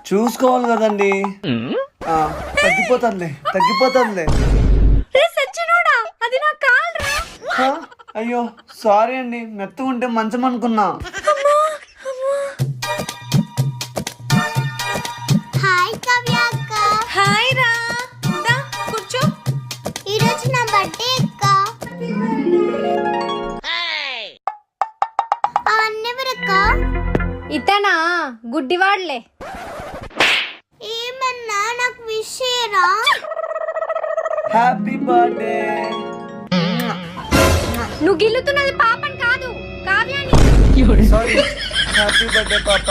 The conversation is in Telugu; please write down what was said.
చూసుకోవాలి కదండి. తగ్గిపోతుందిలే. అది నా కాల్ రా. అయ్యో సారీ అండి, మెత్తగా ఉంటే మంచం అనుకున్నా. హాయ్ కావ్య అక్క. హాయ్ రా. దా కూర్చో. ఈరోజు నా బర్త్డే అక్క. అన్నెవరక్క? ఇతనా గుడ్డివాడ్లే. ఏమన్నా నాకు విష్ చేయరా? Happy birthday. నువ్వు గిల్లుతున్నది పాపని కాదు, కావ్యాని. సారీ. హ్యాపీ బర్త్డే పాప.